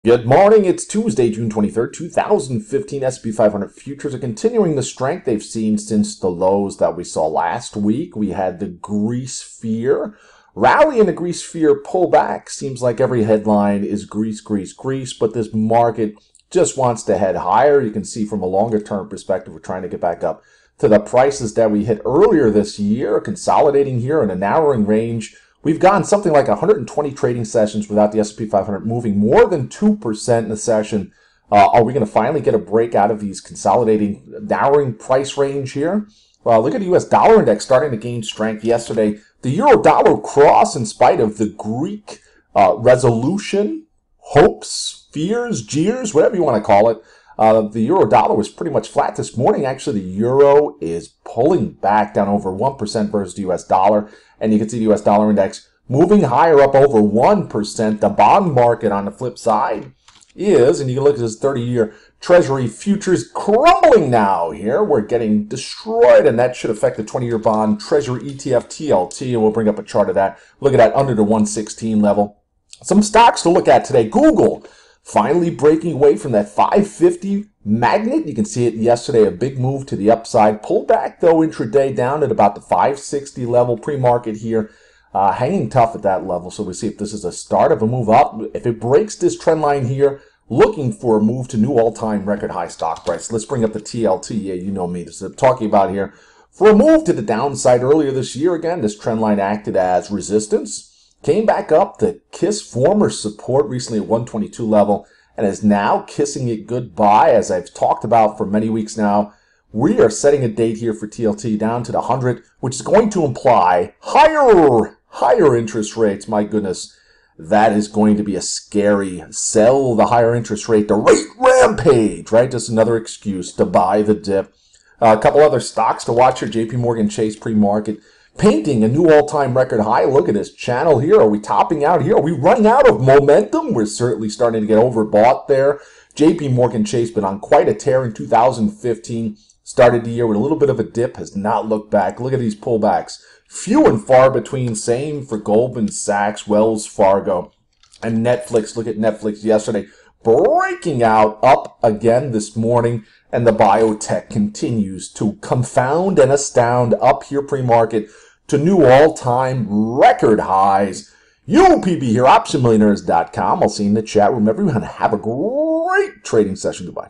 Good morning. It's Tuesday, June 23rd, 2015. S&P 500 futures are continuing the strength they've seen since the lows that we saw last week. We had the Greece fear rally and the Greece fear pullback. Seems like every headline is Greece, Greece, Greece, but this market just wants to head higher. You can see from a longer term perspective, we're trying to get back up to the prices that we hit earlier this year, consolidating here in a narrowing range. We've gone something like 120 trading sessions without the S&P 500 moving more than 2% in a session. Are we going to finally get a break out of these consolidating, narrowing price range here? Well, look at the U.S. dollar index starting to gain strength yesterday. The euro-dollar cross, in spite of the Greek resolution, hopes, fears, jeers, whatever you want to call it. The euro-dollar was pretty much flat this morning. Actually, the euro is pulling back down over 1% versus the U.S. dollar. And you can see the U.S. dollar index moving higher up over 1%. The bond market on the flip side is, and you can look at this 30-year Treasury futures crumbling now here. We're getting destroyed, and that should affect the 20-year bond Treasury ETF TLT. And we'll bring up a chart of that. Look at that under the 116 level. Some stocks to look at today. Google finally breaking away from that 550 magnet. You can see it yesterday, a big move to the upside. Pulled back, though, intraday down at about the 560 level pre-market here. Hanging tough at that level, so we'll see if this is a start of a move up. If it breaks this trend line here, looking for a move to new all-time record high stock price. Let's bring up the TLT. Yeah, you know me. This is what I'm talking about here. For a move to the downside earlier this year, again, this trend line acted as resistance. Came back up to kiss former support recently at 122 level and is now kissing it goodbye. As I've talked about for many weeks now, we are setting a date here for TLT down to the 100, which is going to imply higher interest rates. My goodness, that is going to be a scary sell the higher interest rate, the rate rampage, right? Just another excuse to buy the dip. A couple other stocks to watch here. JP Morgan Chase pre-market painting a new all-time record high. Look at this channel here. Are we topping out here? Are we running out of momentum? We're certainly starting to get overbought there. JP Morgan Chase been on quite a tear in 2015. Started the year with a little bit of a dip, has not looked back. Look at these pullbacks. Few and far between. Same for Goldman Sachs, Wells Fargo, and Netflix. Look at Netflix yesterday. Breaking out up again this morning. And the biotech continues to confound and astound up here pre-market to new all-time record highs. UPB here, optionmillionaires.com. I'll see you in the chat room. Everyone have a great trading session. Goodbye.